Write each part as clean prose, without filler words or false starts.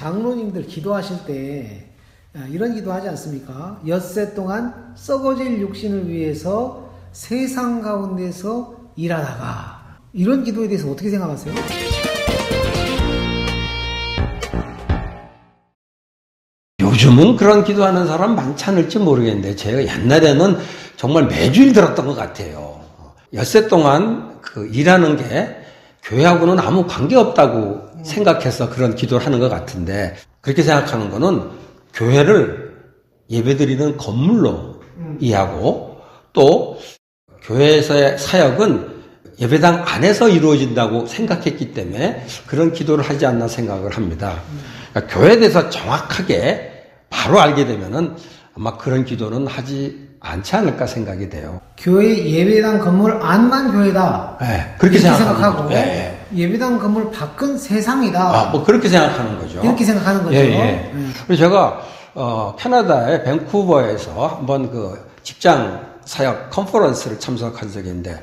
장로님들 기도하실 때 이런 기도하지 않습니까? 엿새 동안 썩어질 육신을 위해서 세상 가운데서 일하다가, 이런 기도에 대해서 어떻게 생각하세요? 요즘은 그런 기도하는 사람 많지 않을지 모르겠는데 제가 옛날에는 정말 매주일 들었던 것 같아요. 엿새 동안 일하는 게 교회하고는 아무 관계없다고 생각해서 그런 기도를 하는 것 같은데, 그렇게 생각하는 거는 교회를 예배드리는 건물로 이해하고, 또 교회에서의 사역은 예배당 안에서 이루어진다고 생각했기 때문에 그런 기도를 하지 않나 생각을 합니다. 그러니까 교회에 대해서 정확하게 바로 알게 되면은 아마 그런 기도는 하지 않지 않을까 생각이 돼요. 교회 예배당 건물 안만 교회다. 네, 그렇게 생각하고, 네. 예배당 건물 밖은 세상이다. 뭐 그렇게 생각하는 거죠. 이렇게 생각하는 거죠. 예. 그래서 제가 캐나다의 밴쿠버에서 한번 직장 사역 컨퍼런스를 참석한 적이 있는데,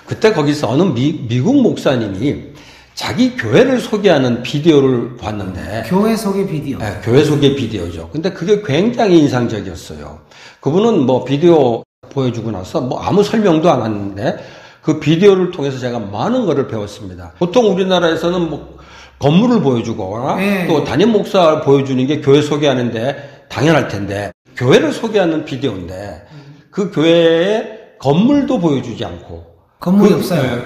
그때 거기서 어느 미국 목사님이 자기 교회를 소개하는 비디오를 봤는데, 교회 소개 비디오. 네, 교회 소개 비디오죠. 근데 그게 굉장히 인상적이었어요. 그분은 비디오 보여주고 나서 아무 설명도 안 하는데 그 비디오를 통해서 제가 많은 것을 배웠습니다. 보통 우리나라에서는 건물을 보여주거나 또 담임 목사를 보여주는 게 교회 소개하는데 당연할 텐데, 교회를 소개하는 비디오인데 그 교회의 건물도 보여주지 않고, 건물이 없어요.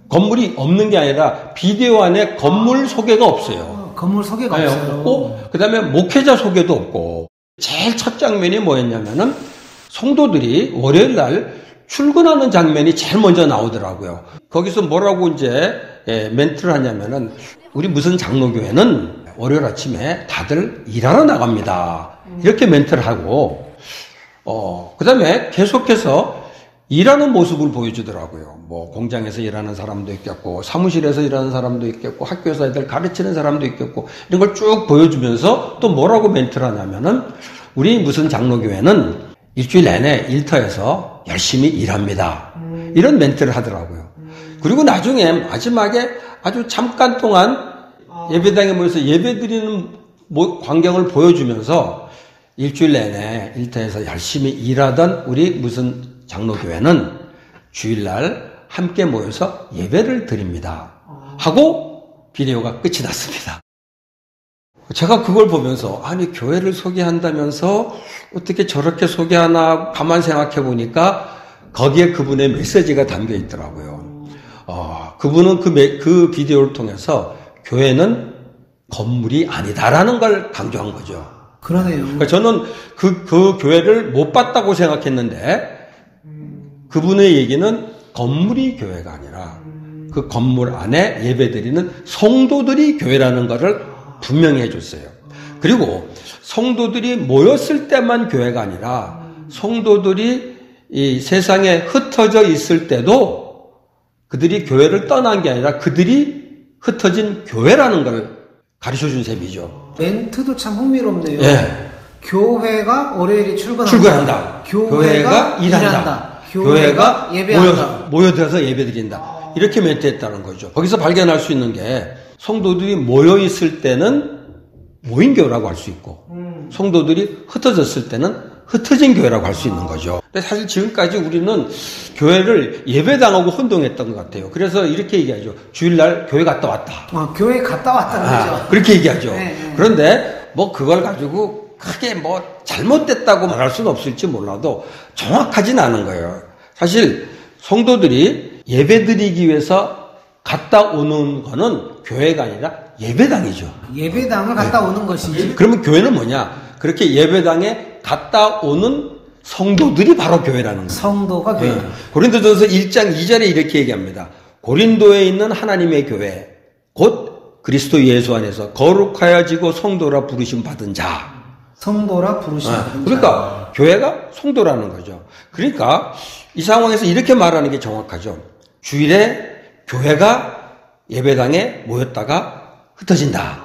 건물이 없는 게 아니라 비디오 안에 건물 소개가 없어요. 건물 소개가 없어요. 없고, 그 다음에 목회자 소개도 없고, 제일 첫 장면이 뭐였냐면은 성도들이 월요일 날 출근하는 장면이 제일 먼저 나오더라고요. 거기서 뭐라고 이제 멘트를 하냐면은, 우리 무슨 장로교회는 월요일 아침에 다들 일하러 나갑니다. 이렇게 멘트를 하고, 그 다음에 계속해서 일하는 모습을 보여주더라고요. 공장에서 일하는 사람도 있겠고, 사무실에서 일하는 사람도 있겠고, 학교에서 애들 가르치는 사람도 있겠고, 이런 걸 쭉 보여주면서 또 뭐라고 멘트를 하냐면은, 우리 무슨 장로교회는 일주일 내내 일터에서 열심히 일합니다. 이런 멘트를 하더라고요. 그리고 나중에 마지막에 아주 잠깐 동안 예배당에 모여서 예배드리는 광경을 보여주면서, 일주일 내내 일터에서 열심히 일하던 우리 무슨 장로교회는 주일날 함께 모여서 예배를 드립니다 하고 비디오가 끝이 났습니다. 제가 그걸 보면서, 아니 교회를 소개한다면서 어떻게 저렇게 소개하나 가만 생각해 보니까 거기에 그분의 메시지가 담겨 있더라고요. 그분은 그 비디오를 통해서 교회는 건물이 아니다라는 걸 강조한 거죠. 그러네요. 그러니까 저는 그 교회를 못 봤다고 생각했는데, 그분의 얘기는 건물이 교회가 아니라 그 건물 안에 예배드리는 성도들이 교회라는 것을 분명히 해줬어요. 그리고 성도들이 모였을 때만 교회가 아니라 성도들이 이 세상에 흩어져 있을 때도 그들이 교회를 떠난 게 아니라 그들이 흩어진 교회라는 걸 가르쳐준 셈이죠. 멘트도 참 흥미롭네요. 예. 교회가 월요일에 출근한다. 교회가 일한다. 교회가 예배한다. 모여들어서 예배드린다. 이렇게 멘트했다는 거죠. 거기서 발견할 수 있는 게, 성도들이 모여있을 때는 모인교회라고 할 수 있고, 성도들이 흩어졌을 때는 흩어진 교회라고 할 수 있는 거죠. 근데 사실 지금까지 우리는 교회를 예배당하고 혼동했던 것 같아요. 그래서 이렇게 얘기하죠. 주일날 교회 갔다 왔다. 교회 갔다 왔다는 거죠. 그렇게 얘기하죠. 네. 그런데 그걸 가지고 크게 잘못됐다고 말할 수는 없을지 몰라도 정확하진 않은 거예요. 사실 성도들이 예배드리기 위해서 갔다 오는 거는 교회가 아니라 예배당이죠. 예배당을 갔다 오는 것이지. 그러면 교회는 뭐냐? 그렇게 예배당에 갔다 오는 성도들이 바로 교회라는 거예요. 성도가 교회. 고린도전서 1장 2절에 이렇게 얘기합니다. 고린도에 있는 하나님의 교회, 곧 그리스도 예수 안에서 거룩하여지고 성도라 부르심 받은 자. 성도라 부르심 받은 자. 그러니까 교회가 성도라는 거죠. 그러니까 이 상황에서 이렇게 말하는 게 정확하죠. 주일에 교회가 예배당에 모였다가 흩어진다.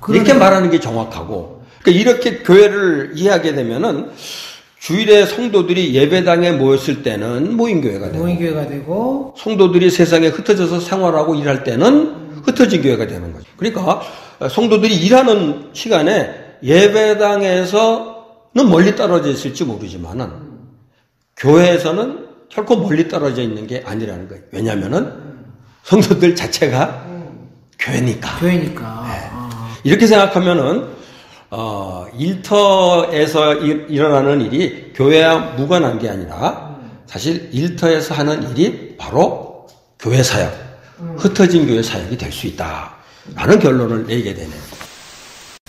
이렇게 말하는 게 정확하고, 그러니까 이렇게 교회를 이해하게 되면은 주일에 성도들이 예배당에 모였을 때는 모인교회가 되고, 성도들이 성도들이 세상에 흩어져서 생활하고 일할 때는 흩어진 교회가 되는 거죠. 그러니까 성도들이 일하는 시간에 예배당에서는 멀리 떨어져 있을지 모르지만은 교회에서는 결코 멀리 떨어져 있는 게 아니라는 거예요. 왜냐하면은 성도들 자체가 교회니까. 교회니까. 이렇게 생각하면은 일터에서 일어나는 일이 교회와 무관한 게 아니라 사실 일터에서 하는 일이 바로 교회 사역, 흩어진 교회 사역이 될 수 있다라는 결론을 내게 되네요.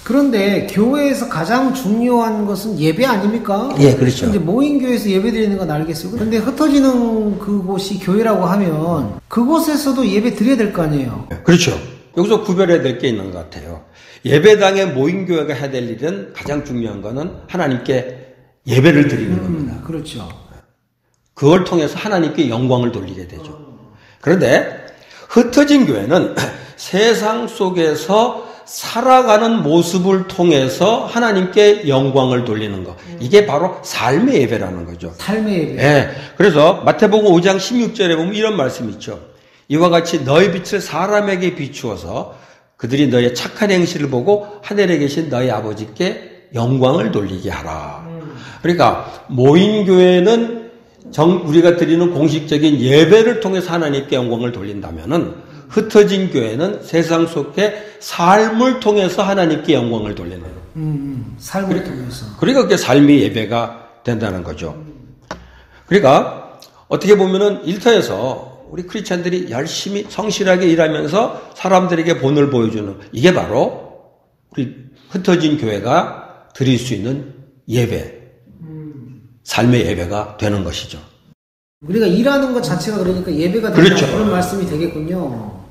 그런데 교회에서 가장 중요한 것은 예배 아닙니까? 예, 그렇죠. 이제 모인 교회에서 예배 드리는 건 알겠어요. 그런데 흩어지는 그곳이 교회라고 하면 그곳에서도 예배 드려야 될 거 아니에요? 그렇죠. 여기서 구별해야 될 게 있는 것 같아요. 예배당에 모인 교회가 해야 될 일은 가장 중요한 거는 하나님께 예배를 드리는 겁니다. 그렇죠. 그걸 통해서 하나님께 영광을 돌리게 되죠. 그런데 흩어진 교회는 세상 속에서 살아가는 모습을 통해서 하나님께 영광을 돌리는 것. 이게 바로 삶의 예배라는 거죠. 삶의 예배. 예. 그래서 마태복음 5장 16절에 보면 이런 말씀이 있죠. 이와 같이 너의 빛을 사람에게 비추어서 그들이 너의 착한 행실을 보고 하늘에 계신 너희 아버지께 영광을 돌리게 하라. 그러니까 모인 교회는 우리가 드리는 공식적인 예배를 통해서 하나님께 영광을 돌린다면은 흩어진 교회는 세상 속의 삶을 통해서 하나님께 영광을 돌리는 거예요. 삶을 통해서. 그러니까 그게 삶의 예배가 된다는 거죠. 그러니까 어떻게 보면은 일터에서 우리 크리스찬들이 열심히 성실하게 일하면서 사람들에게 본을 보여주는 이게 바로 우리 흩어진 교회가 드릴 수 있는 예배, 삶의 예배가 되는 것이죠. 우리가 일하는 것 자체가 그러니까 예배가 된다. 그렇죠. 그런 말씀이 되겠군요.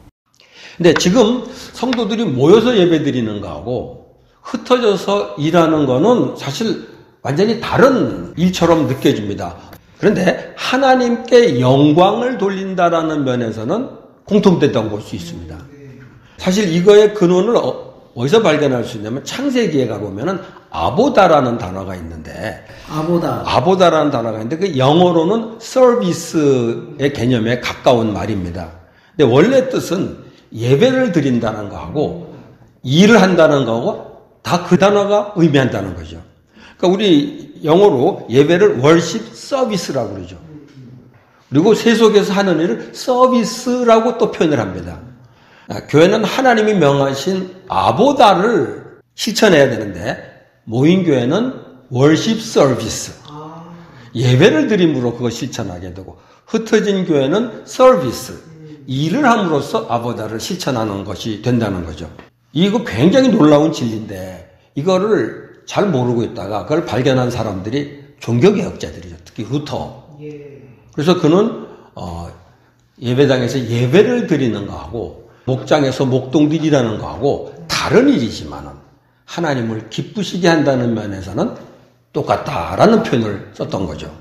근데 지금 성도들이 모여서 예배 드리는 거하고 흩어져서 일하는 거는 사실 완전히 다른 일처럼 느껴집니다. 그런데 하나님께 영광을 돌린다라는 면에서는 공통됐다고 볼 수 있습니다. 사실 이거의 근원을 어디서 발견할 수 있냐면 창세기에 가보면은 아보다라는 단어가 있는데 아보다라는 단어가 있는데 그 영어로는 서비스의 개념에 가까운 말입니다. 근데 원래 뜻은 예배를 드린다는 거하고 일을 한다는 거하고 다 그 단어가 의미한다는 거죠. 그러니까 우리 영어로 예배를 월십 서비스라고 그러죠. 그리고 세속에서 하는 일을 서비스라고 또 표현을 합니다. 교회는 하나님이 명하신 아보다를 실천해야 되는데 모인 교회는 월십 서비스, 예배를 드림으로 그걸 실천하게 되고 흩어진 교회는 서비스, 일을 함으로써 아보다를 실천하는 것이 된다는 거죠. 이거 굉장히 놀라운 진리인데 이거를 잘 모르고 있다가 그걸 발견한 사람들이 종교개혁자들이죠. 특히 루터. 그래서 그는 예배당에서 예배를 드리는 거하고 목장에서 목동들이라는 거하고 다른 일이지만은 하나님을 기쁘시게 한다는 면에서는 똑같다라는 표현을 썼던 거죠.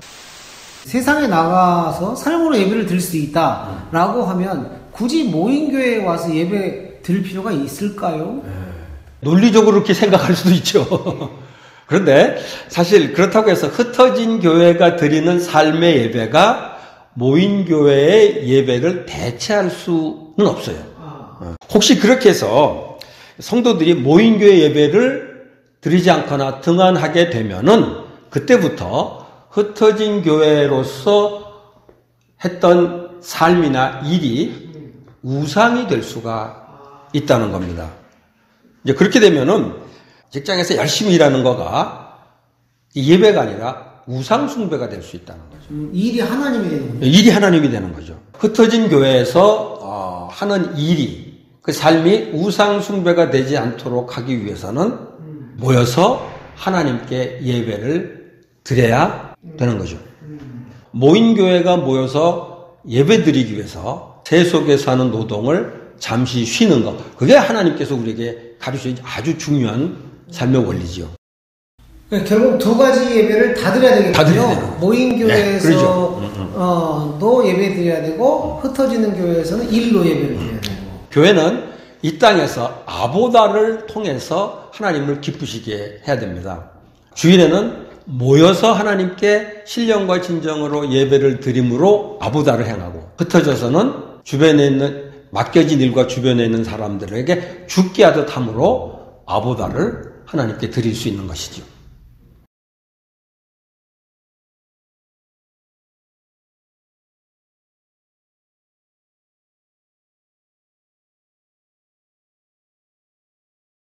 세상에 나가서 삶으로 예배를 드릴 수 있다라고 하면 굳이 모인교회에 와서 예배 드릴 필요가 있을까요? 논리적으로 그렇게 생각할 수도 있죠. 그런데 사실 그렇다고 해서 흩어진 교회가 드리는 삶의 예배가 모인 교회의 예배를 대체할 수는 없어요. 혹시 그렇게 해서 성도들이 모인 교회 예배를 드리지 않거나 등한하게 되면은 그때부터 흩어진 교회로서 했던 삶이나 일이 우상이 될 수가 있다는 겁니다. 이제 그렇게 되면은 직장에서 열심히 일하는 거가 예배가 아니라 우상 숭배가 될 수 있다는 거죠. 일이 하나님이 되는 거죠. 일이 하나님이 되는 거죠. 흩어진 교회에서 하는 일이 그 삶이 우상 숭배가 되지 않도록 하기 위해서는 모여서 하나님께 예배를 드려야 되는 거죠. 모인 교회가 모여서 예배 드리기 위해서 세속에서 하는 노동을 잠시 쉬는 것. 그게 하나님께서 우리에게 가르쳐준 아주 중요한 삶의 원리죠. 결국 두 가지 예배를 다 드려야 되겠군요. 다 드려야 돼요. 모인 교회에서 네, 그렇죠. 도 예배 드려야 되고 흩어지는 교회에서는 일로 예배를 드려야 되고. 교회는 이 땅에서 아보다를 통해서 하나님을 기쁘시게 해야 됩니다. 주일에는 모여서 하나님께 신령과 진정으로 예배를 드림으로 아보다를 행하고 흩어져서는 주변에 있는 맡겨진 일과 주변에 있는 사람들에게 죽게 하듯 함으로 아보다를 하나님께 드릴 수 있는 것이죠.